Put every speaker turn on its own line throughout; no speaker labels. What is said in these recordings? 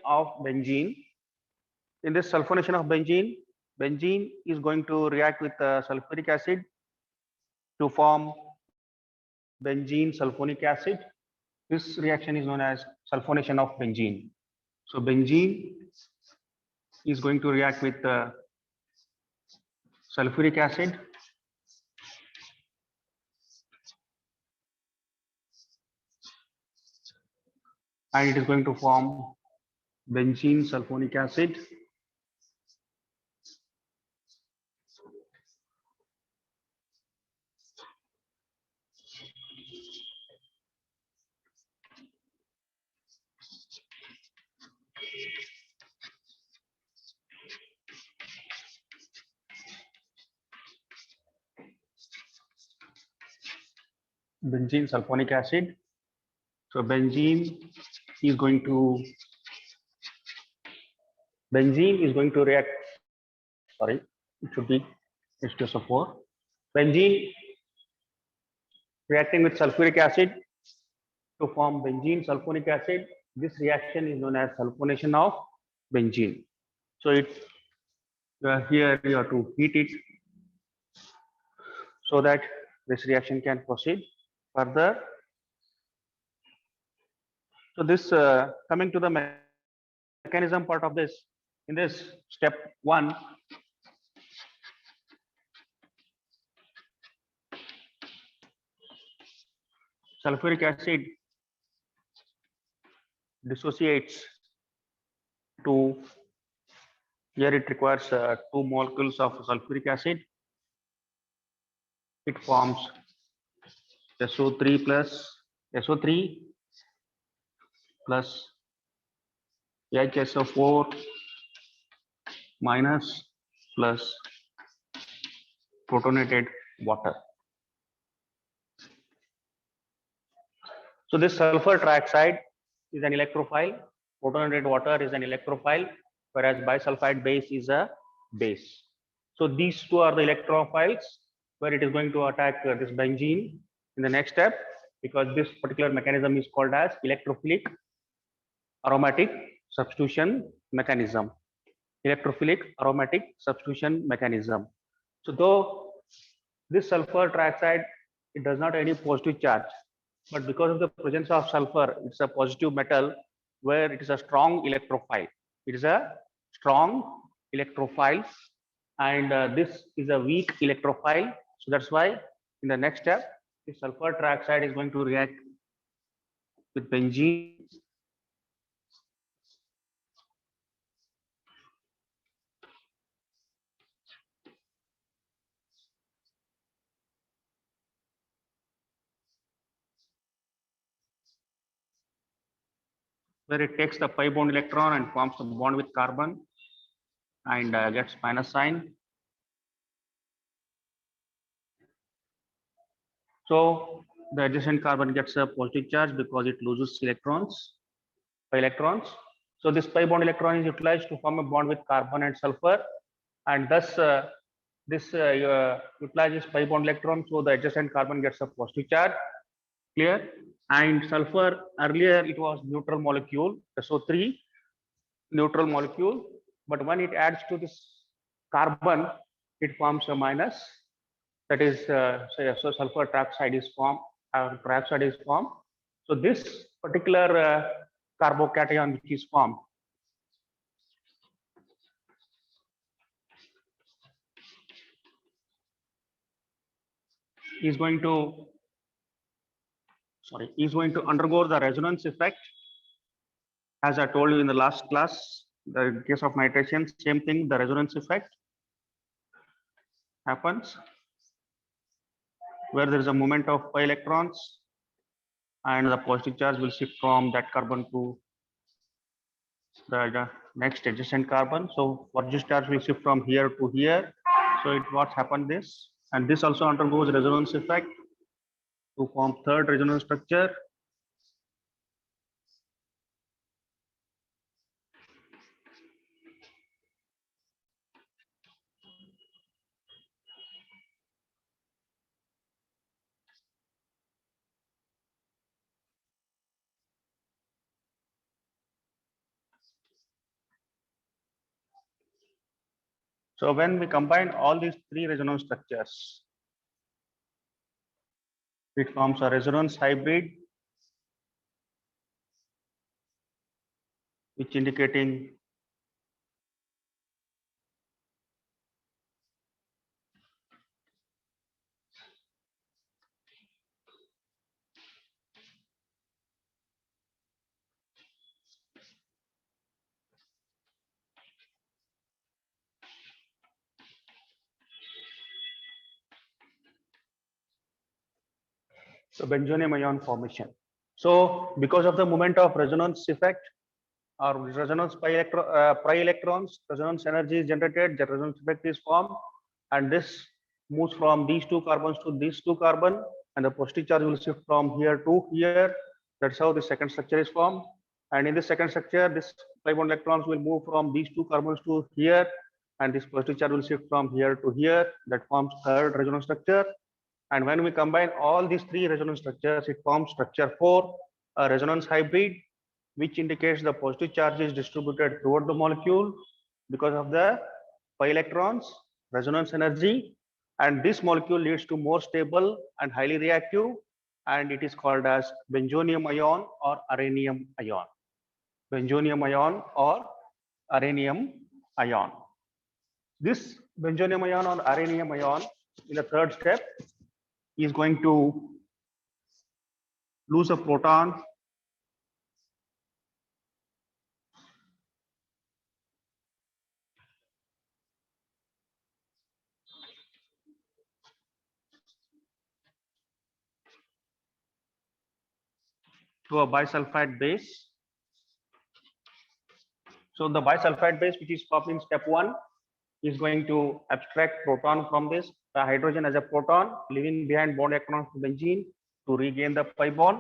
of benzene. In this sulfonation of benzene, benzene is going to react with sulfuric acid to form benzene sulfonic acid. This reaction is known as sulfonation of benzene. So benzene is going to react with sulfuric acid and it is going to form benzene sulfonic acid. Benzene sulfonic acid. So benzene is going to react. Sorry, it should be H2SO4. Benzene reacting with sulfuric acid to form benzene sulfonic acid. This reaction is known as sulfonation of benzene. So it here you have to heat it so that this reaction can proceed further. So this coming to the mechanism part of this, in this step 1, sulfuric acid dissociates to, here it requires 2 molecules of sulfuric acid. It forms SO3 plus SO3 plus HSO4 minus plus protonated water. So this sulfur trioxide is an electrophile, protonated water is an electrophile, whereas bisulfide base is a base. So these two are the electrophiles where it is going to attack this benzene in the next step, because this particular mechanism is called as electrophilic aromatic substitution mechanism. Electrophilic aromatic substitution mechanism. So though this sulfur trioxide, it does not have any positive charge, but because of the presence of sulfur, it's a positive metal where it is a strong electrophile. It is a strong electrophile, and this is a weak electrophile. So that's why in the next step, the sulfur trioxide is going to react with benzene. Where it takes the pi bond electron and forms a bond with carbon and gets minus sign. So the adjacent carbon gets a positive charge because it loses electrons, pi electrons. So this pi bond electron is utilized to form a bond with carbon and sulfur, and thus this utilizes pi bond electron, so the adjacent carbon gets a positive charge. Clear? And sulfur, earlier it was neutral molecule, SO3 neutral molecule, but when it adds to this carbon, it forms a minus. That is, so sulfur trioxide is formed. So this particular carbocation which is formed is going to undergo the resonance effect. As I told you in the last class, the case of nitration, same thing, the resonance effect happens where there is a movement of pi electrons and the positive charge will shift from that carbon to the next adjacent carbon. So positive charge will shift from here to here. So it what's happened this, and this also undergoes resonance effect to form third resonance structure. So when we combine all these three resonance structures, it forms a resonance hybrid, which indicating the benzonium ion formation. So because of the moment of resonance effect or resonance pi electrons, resonance energy is generated, the resonance effect is formed, and this moves from these two carbons to these two carbon, and the positive charge will shift from here to here. That's how the second structure is formed. And in the second structure, this pi bond electrons will move from these two carbons to here, and this positive charge will shift from here to here. That forms third resonance structure. And when we combine all these three resonance structures, it forms structure 4, a resonance hybrid, which indicates the positive charge is distributed throughout the molecule because of the pi electrons, resonance energy, and this molecule leads to more stable and highly reactive, and it is called as benzonium ion or aranium ion. Benzonium ion or aranium ion. This benzonium ion or aranium ion in the third step is going to lose a proton to a bisulfide base. So the bisulfide base, which is formed in step 1, is going to abstract proton from this, the hydrogen as a proton, leaving behind bond electrons to benzene to regain the pi bond.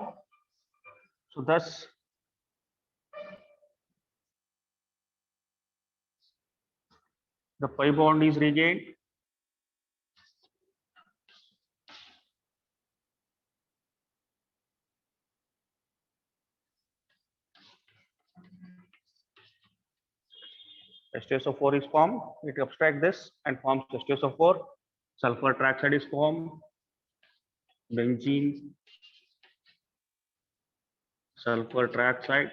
So thus the pi bond is regained. H2SO4 is formed. It abstracts this and forms H2SO4. Sulfur trioxide is formed. Benzene, sulfur trioxide.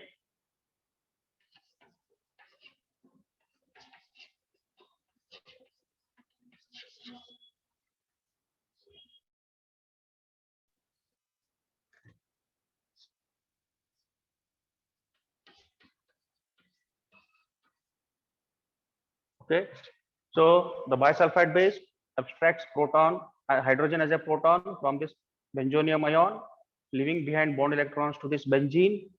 Okay, so the bisulfide base abstracts proton, hydrogen as a proton from this benzonium ion, leaving behind bond electrons to this benzene.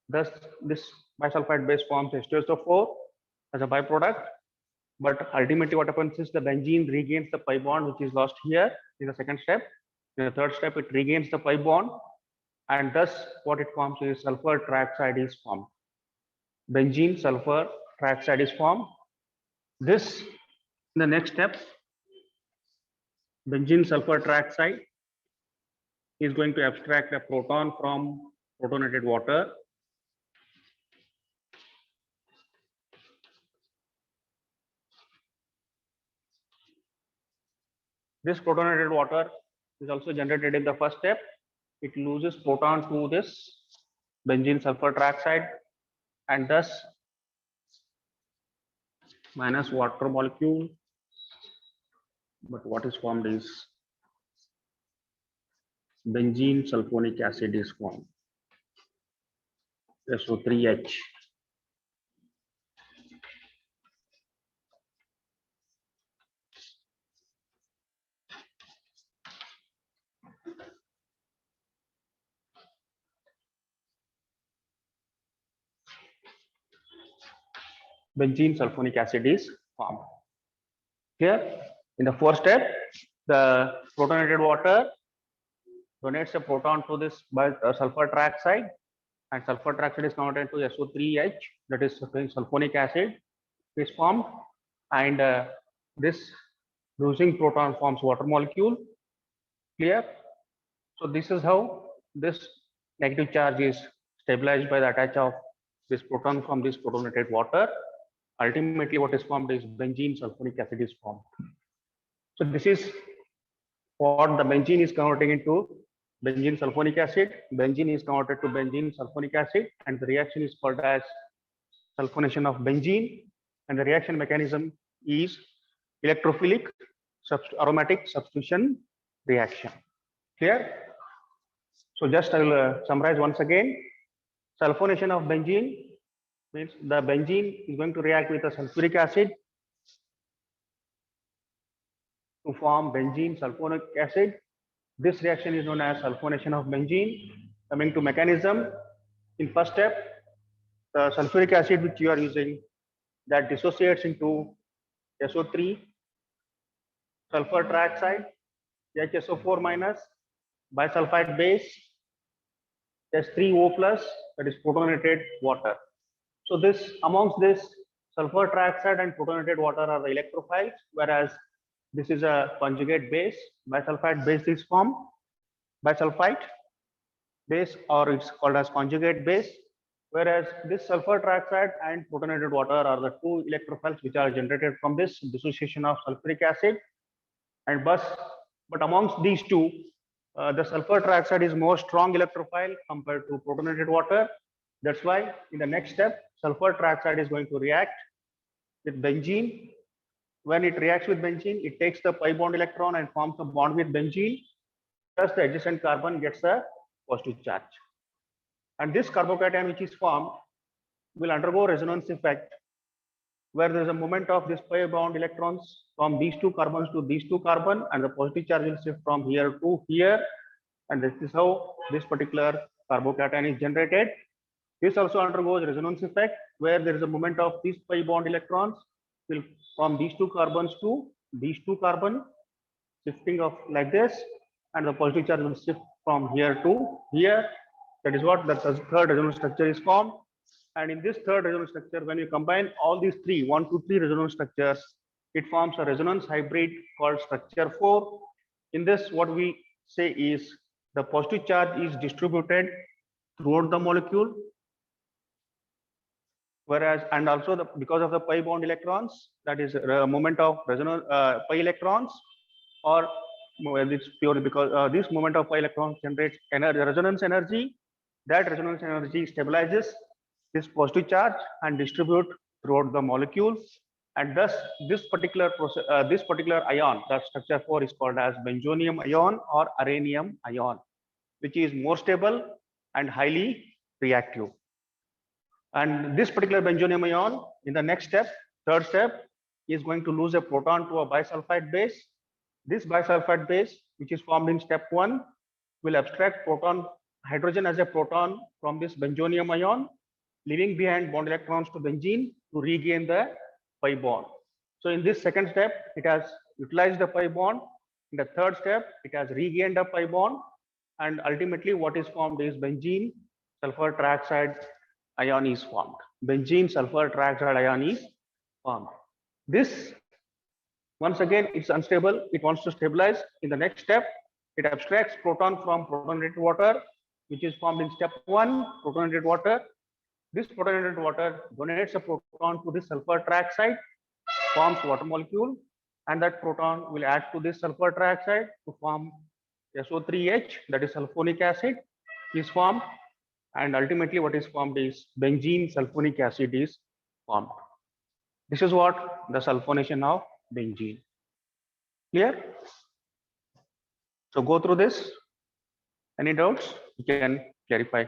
Thus, this bisulfide base forms H2SO4 as a byproduct. But ultimately, what happens is the benzene regains the pi bond, which is lost here in the second step. In the third step, it regains the pi bond, and thus what it forms is sulfur trioxide is formed. Benzene sulfur trioxide is formed. This, in the next step, benzene sulfur trioxide is going to abstract a proton from protonated water. This protonated water is also generated in the first step. It loses proton to this benzene sulfur trioxide, and thus minus water molecule. But what is formed is benzene sulfonic acid is formed, SO3H. Benzene sulfonic acid is formed. Here, in the fourth step, the protonated water donates a proton to this sulfur trioxide, and sulfur trioxide is converted to SO3H, that is sulfonic acid is formed, and this losing proton forms water molecule. Clear? So this is how this negative charge is stabilized by the attach of this proton from this protonated water, ultimately what is formed is benzene sulfonic acid is formed. So this is what the benzene is converting into benzene sulfonic acid. Benzene is converted to benzene sulfonic acid, and the reaction is called as sulfonation of benzene, and the reaction mechanism is electrophilic aromatic substitution reaction. Clear? So just I will summarize once again. Sulfonation of benzene means the benzene is going to react with a sulfuric acid to form benzene sulfonic acid. This reaction is known as sulfonation of benzene. Coming to mechanism, in first step, the sulfuric acid which you are using, that dissociates into SO3, sulfur trioxide, HSO4 minus, bisulfite base, H3O plus, that is protonated water. So this, amongst this, sulfur trioxide and protonated water are the electrophiles, whereas this is a conjugate base. Bisulfite base is formed. Bisulfite base, or it's called as conjugate base, whereas this sulfur trioxide and protonated water are the two electrophiles which are generated from this dissociation of sulfuric acid. And but amongst these two, the sulfur trioxide is more strong electrophile compared to protonated water. That's why in the next step, sulfur trioxide is going to react with benzene. When it reacts with benzene, it takes the pi bond electron and forms a bond with benzene. Thus, the adjacent carbon gets a positive charge. And this carbocation which is formed will undergo resonance effect, where there is a movement of this pi bond electrons from these two carbons to these two carbon, and the positive charge will shift from here to here. And this is how this particular carbocation is generated. This also undergoes resonance effect, where there is a movement of these pi bond electrons will from these two carbons to these two carbon, shifting of like this, and the positive charge will shift from here to here. That is what the third resonance structure is formed. And in this third resonance structure, when you combine all these three, 1, 2, 3 resonance structures, it forms a resonance hybrid called structure 4. In this, what we say is the positive charge is distributed throughout the molecule, whereas, and also because of the pi bond electrons, that is a moment of resonance pi electrons, or it's purely because this moment of pi electrons generates energy, resonance energy. That resonance energy stabilizes this positive charge and distribute throughout the molecule, and thus this particular process, this particular ion, the structure 4 is called as benzonium ion or aranium ion, which is more stable and highly reactive. And this particular benzonium ion, in the next step, third step, is going to lose a proton to a bisulfite base. This bisulfite base, which is formed in step 1, will abstract proton hydrogen as a proton from this benzonium ion, leaving behind bond electrons to benzene to regain the pi bond. So in this second step, it has utilized the pi bond. In the third step, it has regained a pi bond, and ultimately what is formed is benzene sulfur trioxide ion is formed. Benzene sulfur trioxide ion is formed. This, once again, it's unstable. It wants to stabilize. In the next step, it abstracts proton from protonated water, which is formed in step 1, protonated water. This protonated water donates a proton to this sulfur trioxide, forms water molecule, and that proton will add to this sulfur trioxide to form SO3H, that is sulfonic acid, is formed, and ultimately what is formed is benzene sulfonic acid is formed. This is what the sulfonation of benzene. Clear? So go through this. Any doubts? You can clarify.